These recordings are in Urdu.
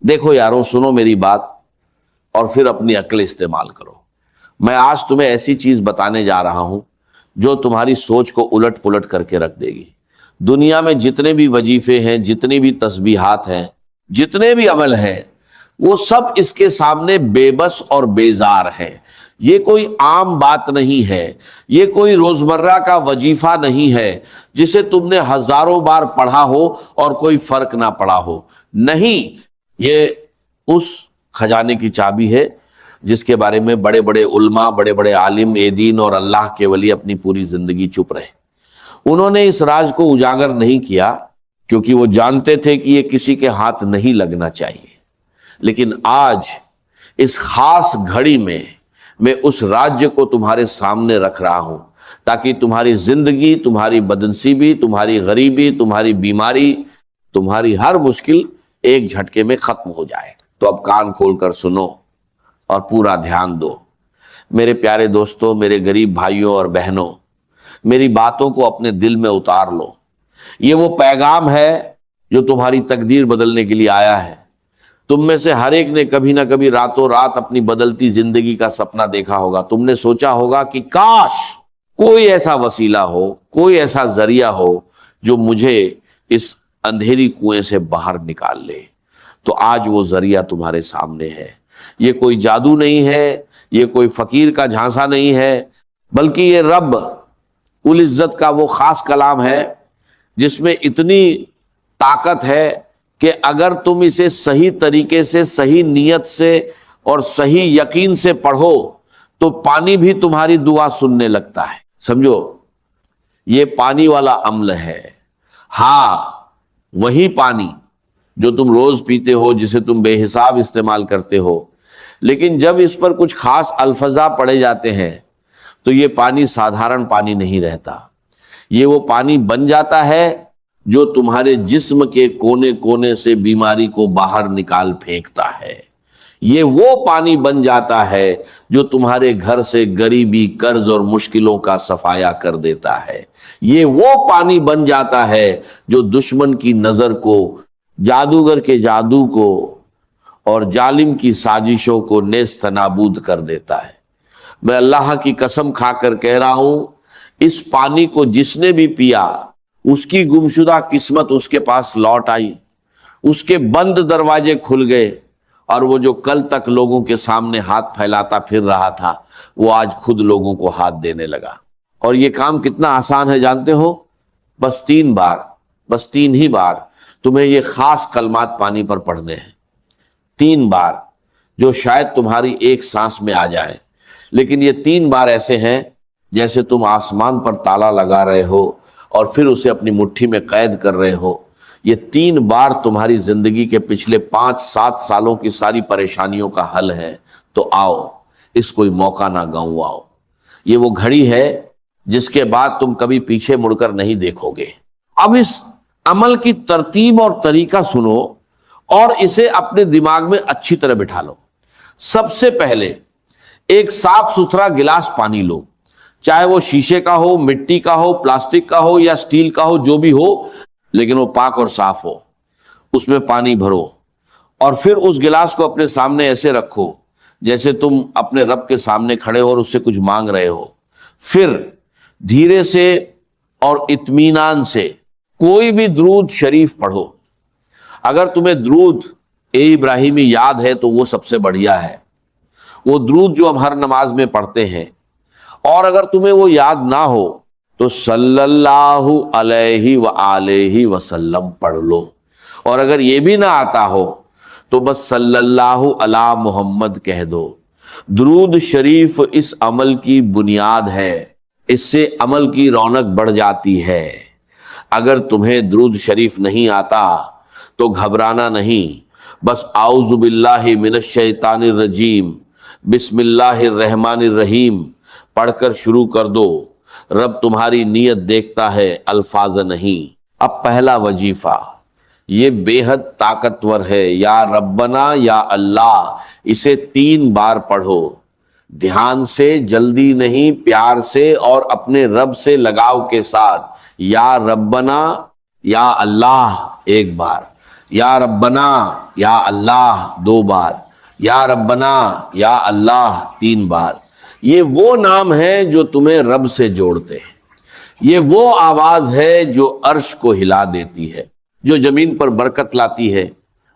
دیکھو یارو، سنو میری بات اور پھر اپنی عقل استعمال کرو۔ میں آج تمہیں ایسی چیز بتانے جا رہا ہوں جو تمہاری سوچ کو الٹ پلٹ کر کے رکھ دے گی۔ دنیا میں جتنے بھی وظیفے ہیں، جتنی بھی تسبیحات ہیں، جتنے بھی عمل ہیں، وہ سب اس کے سامنے بے بس اور بیزار ہیں۔ یہ کوئی عام بات نہیں ہے، یہ کوئی روزمرہ کا وظیفہ نہیں ہے جسے تم نے ہزاروں بار پڑھا ہو اور کوئی فرق نہ پڑا ہو۔ نہیں، یہ اس خزانے کی چابی ہے جس کے بارے میں بڑے بڑے علماء، بڑے بڑے عالم دین اور اللہ کے ولی اپنی پوری زندگی چپ رہے۔ انہوں نے اس راز کو اجاگر نہیں کیا کیونکہ وہ جانتے تھے کہ یہ کسی کے ہاتھ نہیں لگنا چاہیے۔ لیکن آج اس خاص گھڑی میں اس راج کو تمہارے سامنے رکھ رہا ہوں تاکہ تمہاری زندگی، تمہاری بدنصیبی، تمہاری غریبی، تمہاری بیماری، تمہاری ہر مشکل ایک جھٹکے میں ختم ہو جائے۔ تو اب کان کھول کر سنو اور پورا دھیان دو۔ میرے پیارے دوستوں، میرے غریب بھائیوں اور بہنوں، میری باتوں کو اپنے دل میں اتار لو۔ یہ وہ پیغام ہے جو تمہاری تقدیر بدلنے کے لیے آیا ہے۔ تم میں سے ہر ایک نے کبھی نہ کبھی راتوں رات اپنی بدلتی زندگی کا سپنا دیکھا ہوگا۔ تم نے سوچا ہوگا کہ کاش کوئی ایسا وسیلہ ہو، کوئی ایسا ذریعہ ہو جو مجھے اس اندھیری کنویں سے باہر نکال لے۔ تو آج وہ ذریعہ تمہارے سامنے ہے۔ یہ کوئی جادو نہیں ہے، یہ کوئی فقیر کا جھانسا نہیں ہے، بلکہ یہ رب العزت کا وہ خاص کلام ہے جس میں اتنی طاقت ہے کہ اگر تم اسے صحیح طریقے سے، صحیح نیت سے اور صحیح یقین سے پڑھو تو پانی بھی تمہاری دعا سننے لگتا ہے۔ سمجھو، یہ پانی والا عمل ہے۔ ہاں، وہی پانی جو تم روز پیتے ہو، جسے تم بے حساب استعمال کرتے ہو، لیکن جب اس پر کچھ خاص الفاظ پڑے جاتے ہیں تو یہ پانی سادھارن پانی نہیں رہتا۔ یہ وہ پانی بن جاتا ہے جو تمہارے جسم کے کونے کونے سے بیماری کو باہر نکال پھینکتا ہے۔ یہ وہ پانی بن جاتا ہے جو تمہارے گھر سے غریبی، قرض اور مشکلوں کا صفایا کر دیتا ہے۔ یہ وہ پانی بن جاتا ہے جو دشمن کی نظر کو، جادوگر کے جادو کو اور ظالم کی سازشوں کو نیست نابود کر دیتا ہے۔ میں اللہ کی قسم کھا کر کہہ رہا ہوں، اس پانی کو جس نے بھی پیا، اس کی گمشدہ قسمت اس کے پاس لوٹ آئی، اس کے بند دروازے کھل گئے، اور وہ جو کل تک لوگوں کے سامنے ہاتھ پھیلاتا پھر رہا تھا، وہ آج خود لوگوں کو ہاتھ دینے لگا۔ اور یہ کام کتنا آسان ہے جانتے ہو؟ بس 3 بار، بس 3 ہی بار تمہیں یہ خاص کلمات پانی پر پڑھنے ہیں۔ 3 بار جو شاید تمہاری ایک سانس میں آ جائے، لیکن یہ 3 بار ایسے ہیں جیسے تم آسمان پر تالا لگا رہے ہو اور پھر اسے اپنی مٹھی میں قید کر رہے ہو۔ یہ 3 بار تمہاری زندگی کے پچھلے 5-7 سالوں کی ساری پریشانیوں کا حل ہے۔ تو آؤ، اس کوئی موقع نہ گنواؤ۔ یہ وہ گھڑی ہے جس کے بعد تم کبھی پیچھے مڑ کر نہیں دیکھو گے۔ اب اس عمل کی ترتیب اور طریقہ سنو اور اسے اپنے دماغ میں اچھی طرح بٹھا لو۔ سب سے پہلے ایک صاف ستھرا گلاس پانی لو، چاہے وہ شیشے کا ہو، مٹی کا ہو، پلاسٹک کا ہو یا سٹیل کا ہو، جو بھی ہو، لیکن وہ پاک اور صاف ہو۔ اس میں پانی بھرو اور پھر اس گلاس کو اپنے سامنے ایسے رکھو جیسے تم اپنے رب کے سامنے کھڑے ہو اور اس سے کچھ مانگ رہے ہو۔ پھر دھیرے سے اور اطمینان سے کوئی بھی درود شریف پڑھو۔ اگر تمہیں درود ابراہیمی یاد ہے تو وہ سب سے بڑھیا ہے، وہ درود جو ہم ہر نماز میں پڑھتے ہیں۔ اور اگر تمہیں وہ یاد نہ ہو تو صلی اللہ علیہ وآلہ وسلم پڑھ لو، اور اگر یہ بھی نہ آتا ہو تو بس صلی اللہ علی محمد کہہ دو۔ درود شریف اس عمل کی بنیاد ہے، اس سے عمل کی رونق بڑھ جاتی ہے۔ اگر تمہیں درود شریف نہیں آتا تو گھبرانا نہیں، بس اعوذ باللہ من الشیطان الرجیم، بسم اللہ الرحمن الرحیم پڑھ کر شروع کر دو۔ رب تمہاری نیت دیکھتا ہے، الفاظ نہیں۔ اب پہلا وظیفہ یہ بے حد طاقتور ہے، یا ربنا یا اللہ، اسے 3 بار پڑھو، دھیان سے، جلدی نہیں، پیار سے اور اپنے رب سے لگاؤ کے ساتھ۔ یا ربنا یا اللہ 1 بار، یا ربنا یا اللہ 2 بار، یا ربنا یا اللہ 3 بار۔ یہ وہ نام ہیں جو تمہیں رب سے جوڑتے ہیں، یہ وہ آواز ہے جو عرش کو ہلا دیتی ہے، جو زمین پر برکت لاتی ہے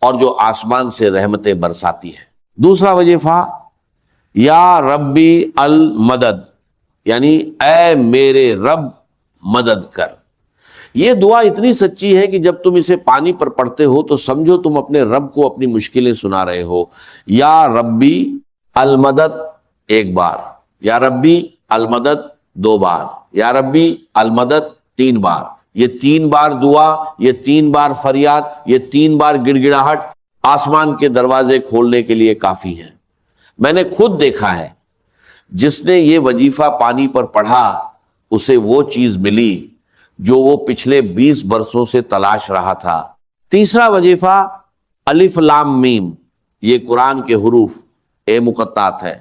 اور جو آسمان سے رحمتیں برساتی ہے۔ دوسرا وظیفہ یا ربی المدد، یعنی اے میرے رب مدد کر۔ یہ دعا اتنی سچی ہے کہ جب تم اسے پانی پر پڑھتے ہو تو سمجھو تم اپنے رب کو اپنی مشکلیں سنا رہے ہو۔ یا ربی المدد 1 بار، یا ربی المدد 2 بار، یا ربی المدد 3 بار۔ یہ 3 بار دعا، یہ 3 بار فریاد، یہ 3 بار گڑ گڑاہٹ آسمان کے دروازے کھولنے کے لیے کافی ہے۔ میں نے خود دیکھا ہے، جس نے یہ وظیفہ پانی پر پڑھا اسے وہ چیز ملی جو وہ پچھلے 20 برسوں سے تلاش رہا تھا۔ تیسرا وظیفہ الف لام میم، یہ قرآن کے حروف مقطعات ہے،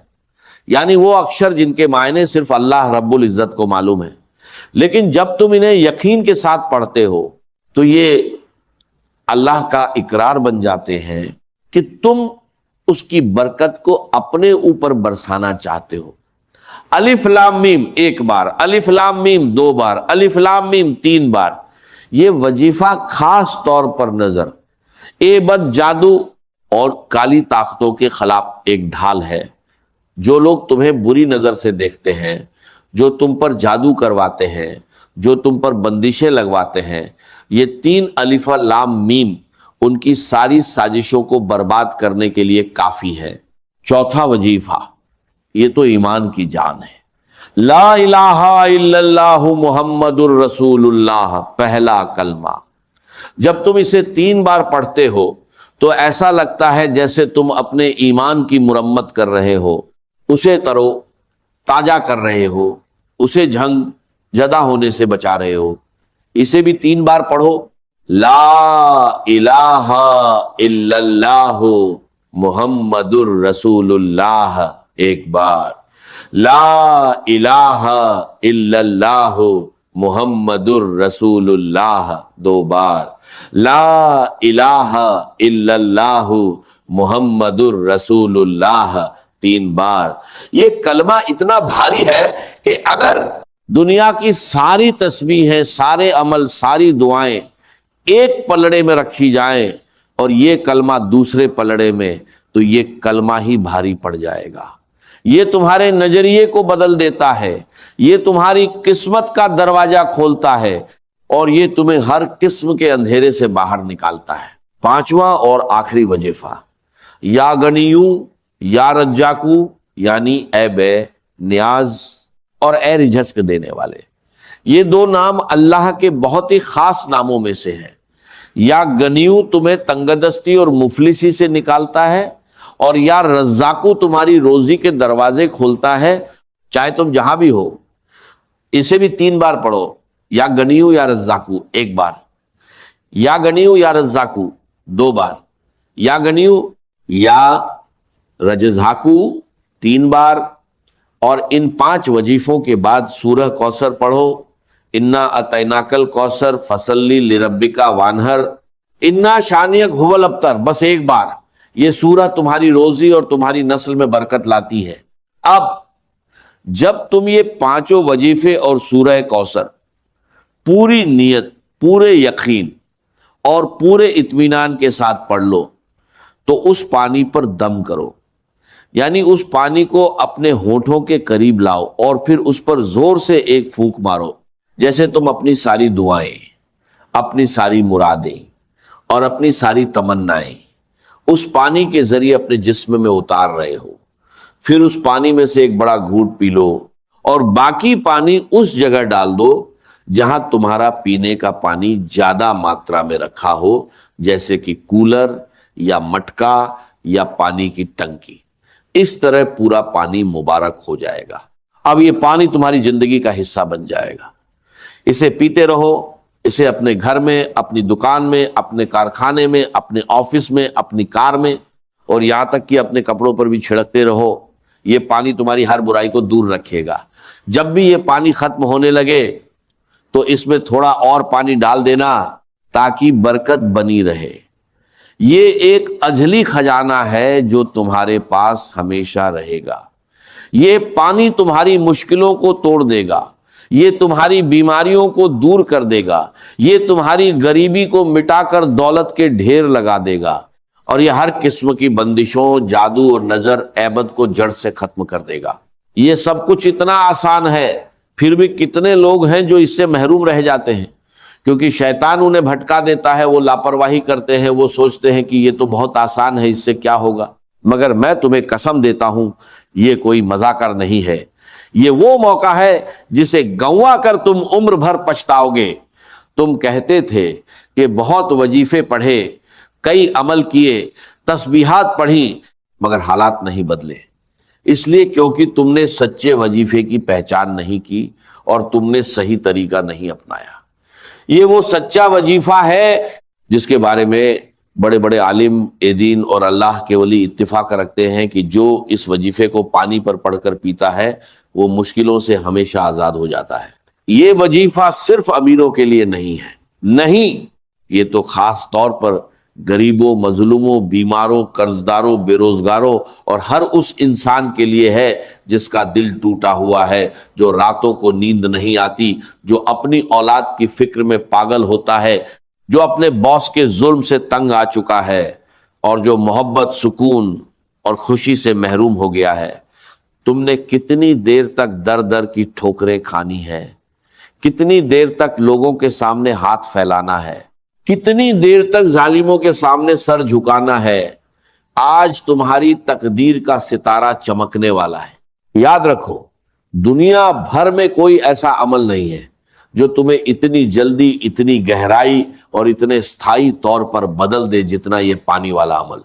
یعنی وہ اکشر جن کے معنی صرف اللہ رب العزت کو معلوم ہے، لیکن جب تم انہیں یقین کے ساتھ پڑھتے ہو تو یہ اللہ کا اقرار بن جاتے ہیں کہ تم اس کی برکت کو اپنے اوپر برسانا چاہتے ہو۔ الف لام میم 1 بار، الف لام میم 2 بار، الف لام میم 3 بار۔ یہ وظیفہ خاص طور پر نظر، بد جادو اور کالی طاقتوں کے خلاف ایک ڈھال ہے۔ جو لوگ تمہیں بری نظر سے دیکھتے ہیں، جو تم پر جادو کرواتے ہیں، جو تم پر بندشیں لگواتے ہیں، یہ 3 الف لام میم ان کی ساری سازشوں کو برباد کرنے کے لیے کافی ہے۔ چوتھا وظیفہ، یہ تو ایمان کی جان ہے، لا الہ الا اللہ محمد الرسول اللہ، پہلا کلمہ۔ جب تم اسے 3 بار پڑھتے ہو تو ایسا لگتا ہے جیسے تم اپنے ایمان کی مرمت کر رہے ہو، اسے ترو تازہ کر رہے ہو، اسے جھنگ جدا ہونے سے بچا رہے ہو۔ اسے بھی 3 بار پڑھو، لا الہ الا اللہ محمد الرسول اللہ 1 بار، لا الہ الا اللہ محمد الرسول اللہ 2 بار، لا الہ الا اللہ محمد الرسول اللہ 3 بار۔ یہ کلمہ اتنا بھاری ہے کہ اگر دنیا کی ساری تسبیحیں، سارے عمل، ساری دعائیں ایک پلڑے میں رکھی جائیں اور یہ کلمہ دوسرے پلڑے میں، تو یہ کلمہ ہی بھاری پڑ جائے گا۔ یہ تمہارے نظریے کو بدل دیتا ہے، یہ تمہاری قسمت کا دروازہ کھولتا ہے، اور یہ تمہیں ہر قسم کے اندھیرے سے باہر نکالتا ہے۔ 5واں اور آخری وظیفہ، یا گنیو یا رجاکو، یعنی اے بے نیاز اور اے رجھسک دینے والے۔ یہ 2 نام اللہ کے بہت ہی خاص ناموں میں سے ہیں۔ یا گنیو تمہیں تنگ دستی اور مفلسی سے نکالتا ہے، اور یا رزاقو تمہاری روزی کے دروازے کھولتا ہے، چاہے تم جہاں بھی ہو۔ اسے بھی 3 بار پڑھو، یا گنیو یا رزاقو 1 بار، یا گنیو یا رزاقو 2 بار، یا گنیو یا رجزاقو 3 بار۔ اور ان 5 وظیفوں کے بعد سورہ کوثر پڑھو، انا اعطیناک الکوثر فصلی لربک وانحر، انا شانئک ھو الابتر، بس 1 بار۔ یہ سورہ تمہاری روزی اور تمہاری نسل میں برکت لاتی ہے۔ اب جب تم یہ 5 وظیفے اور سورہ کوثر پوری نیت، پورے یقین اور پورے اطمینان کے ساتھ پڑھ لو تو اس پانی پر دم کرو، یعنی اس پانی کو اپنے ہونٹوں کے قریب لاؤ اور پھر اس پر زور سے ایک پھونک مارو، جیسے تم اپنی ساری دعائیں، اپنی ساری مرادیں اور اپنی ساری تمنائیں اس پانی کے ذریعے اپنے جسم میں اتار رہے ہو۔ پھر اس پانی میں سے ایک بڑا گھونٹ پی لو اور باقی پانی اس جگہ ڈال دو جہاں تمہارا پینے کا پانی زیادہ ماترا میں رکھا ہو، جیسے کہ کولر یا مٹکا یا پانی کی ٹنکی۔ اس طرح پورا پانی مبارک ہو جائے گا۔ اب یہ پانی تمہاری زندگی کا حصہ بن جائے گا۔ اسے پیتے رہو، اسے اپنے گھر میں، اپنی دکان میں، اپنے کارخانے میں، اپنے آفس میں، اپنی کار میں، اور یہاں تک کہ اپنے کپڑوں پر بھی چھڑکتے رہو۔ یہ پانی تمہاری ہر برائی کو دور رکھے گا۔ جب بھی یہ پانی ختم ہونے لگے تو اس میں تھوڑا اور پانی ڈال دینا تاکہ برکت بنی رہے۔ یہ ایک اجلی خزانہ ہے جو تمہارے پاس ہمیشہ رہے گا۔ یہ پانی تمہاری مشکلوں کو توڑ دے گا، یہ تمہاری بیماریوں کو دور کر دے گا، یہ تمہاری غریبی کو مٹا کر دولت کے ڈھیر لگا دے گا، اور یہ ہر قسم کی بندشوں، جادو اور نظر عیبت کو جڑ سے ختم کر دے گا۔ یہ سب کچھ اتنا آسان ہے، پھر بھی کتنے لوگ ہیں جو اس سے محروم رہ جاتے ہیں، کیونکہ شیطان انہیں بھٹکا دیتا ہے، وہ لاپرواہی کرتے ہیں، وہ سوچتے ہیں کہ یہ تو بہت آسان ہے، اس سے کیا ہوگا۔ مگر میں تمہیں قسم دیتا ہوں یہ کوئی مذاکر نہیں ہے، یہ وہ موقع ہے جسے گنوا کر تم عمر بھر پچھتاؤ گے۔ تم کہتے تھے کہ بہت وظیفے پڑھے، کئی عمل کیے، تسبیحات پڑھی، مگر حالات نہیں بدلے، اس لیے کیونکہ تم نے سچے وظیفے کی پہچان نہیں کی اور تم نے صحیح طریقہ نہیں اپنایا۔ یہ وہ سچا وظیفہ ہے جس کے بارے میں بڑے بڑے عالم دین اور اللہ کے ولی اتفاق رکھتے ہیں کہ جو اس وظیفے کو پانی پر پڑھ کر پیتا ہے وہ مشکلوں سے ہمیشہ آزاد ہو جاتا ہے۔ یہ وظیفہ صرف امیروں کے لیے نہیں ہے، نہیں، یہ تو خاص طور پر غریبوں، مظلوموں، بیماروں، قرضداروں، بے روزگاروں اور ہر اس انسان کے لیے ہے جس کا دل ٹوٹا ہوا ہے، جو راتوں کو نیند نہیں آتی، جو اپنی اولاد کی فکر میں پاگل ہوتا ہے، جو اپنے باس کے ظلم سے تنگ آ چکا ہے اور جو محبت، سکون اور خوشی سے محروم ہو گیا ہے۔ تم نے کتنی دیر تک در در کی ٹھوکریں کھانی ہے، کتنی دیر تک لوگوں کے سامنے ہاتھ پھیلانا ہے، کتنی دیر تک ظالموں کے سامنے سر جھکانا ہے۔ آج تمہاری تقدیر کا ستارہ چمکنے والا ہے۔ یاد رکھو، دنیا بھر میں کوئی ایسا عمل نہیں ہے جو تمہیں اتنی جلدی، اتنی گہرائی اور اتنے استھائی طور پر بدل دے جتنا یہ پانی والا عمل۔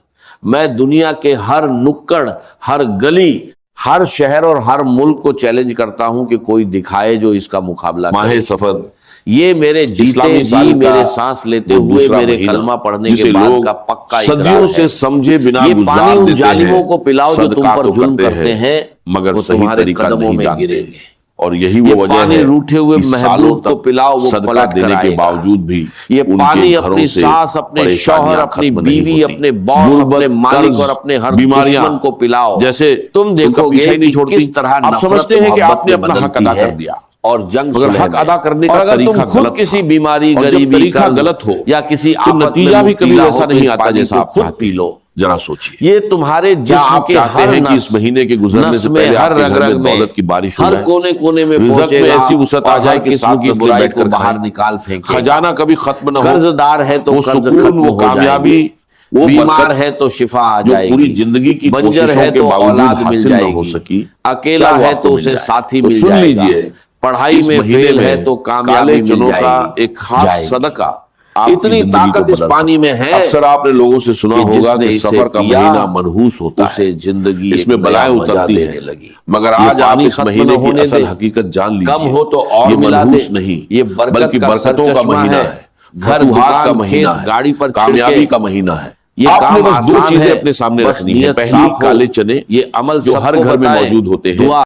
میں دنیا کے ہر نکڑ، ہر گلی، ہر شہر اور ہر ملک کو چیلنج کرتا ہوں کہ کوئی دکھائے جو اس کا مقابلہ کرے۔ ماہ سفر یہ میرے جیتے جی، میرے سانس لیتے ہوئے، میرے کلمہ پڑھنے کے بعد کا پکا اقرار صدیوں ہے۔ سے سمجھے بنا یہ گزار پانی ان دیتے ظالموں ہیں، کو پلاؤ جو تم پر ظلم کرتے ہیں، مگر وہ صحیح تمہارے طریقہ قدموں نہیں میں جانتے۔ گریں گے۔ اور یہی یہ وہ وجہ پانی ہے روٹھے ہوئے کہ محبوب سالوں کو تک پلاؤ، وہ صدقہ پلٹ کر دینے آئے کے گا۔ باوجود بھی یہ ان کے پانی گھروں اپنی سے سانس، اپنے پریشانیاں شوہر، اپنی ختم نہیں بیوی، ہوتی۔ اپنے باس، غربت، اپنے مالک قرض، اور اپنے ہر بیماریاں دشمن کو پلاؤ۔ جیسے تم ان کا دیکھو پیچھا گے ہی نہیں کہ چھوڑتی۔ کس طرح آپ نفرت سمجھتے ہیں کہ آپ محبت نے میں اپنا حق بدلتی ادا ہے کر دیا، اور جنگ مگر صلح حق میں۔ ادا کرنے اور کا اگر تم طریقہ خود غلط کسی تھا، بیماری، اور جب غریبی، طریقہ قرض غلط ہو یا کسی تو آفت میں نتیجہ بھی کبھی مبتلا ویسا ہو تو نہیں اس آتا پانی جیسا کو آپ خود چاہتے پی ہیں۔ لو۔ ذرا سوچئے، یہ تمہارے کیا جسم آپ کے چاہتے ہر ہیں کہ نس، اس مہینے کے گزرنے سے نس میں، پہلے ہر آپ کے رگ گھر میں رگ میں، دولت کی بارش ہو ہر جائے؟ کونے کونے میں رزق پہنچے میں گا ایسی وسعت آ اور جائے ہر کہ قسم سات کی نسلیں برائی بیٹھ کو کر باہر کھائیں، نکال پھینکے گا۔ خزانہ کبھی ختم نہ ہو، قرض دار ہے تو وہ قرض سکون، ختم وہ ہو جائے کامیابی، گی، وہ بیمار برکت ہے تو شفا آ جو جائے پوری گی، زندگی کی بنجر کوششوں ہے کے تو باوجود اولاد مل حاصل نہ جائے ہو گی، سکی، اکیلا کیا وہ ہے آپ کو تو مل اسے جائے؟ ساتھی تو مل سن جائے گا، لیجئے، پڑھائی اس میں مہینے فیل میں ہے تو کامیابی کالے مل چنوں جائے کا گی، ایک خاص جائے گی۔ صدقہ آپ کی اتنی زندگی کو طاقت اس بدل پانی میں سکتا ہے۔ ہے اکثر آپ نے لوگوں سے سنا کہ ہوگا جس نے کہ اسے سفر کا پیا مہینہ منحوس ہوتا ہے، اسے زندگی اس ایک میں نیا بلائیں مزہ اترتی دینے ہیں، لگی۔ مگر یہ آج آپ پانی اس ختم مہینے نہ کی ہونے اصل دے، حقیقت جان کم لیجئے۔ ہو تو اور یہ ملا دے۔ منحوس نہیں یہ برکت بلکہ کا برکتوں کا سرچشمہ مہینہ ہے، ہے، گھر، فتوحات کا دکان، مہینہ کھیت، ہے، گاڑی پر کامیابی چھڑکے۔ کا مہینہ ہے۔ یہ آپ نے کام بس دو آسان چیزیں ہے، اپنے سامنے بس رکھنی ہیں، نیت پہلی صاف ہو، کالے چنے یہ عمل جو سب ہر کو گھر میں بتائیں، موجود ہوتے ہیں، دعا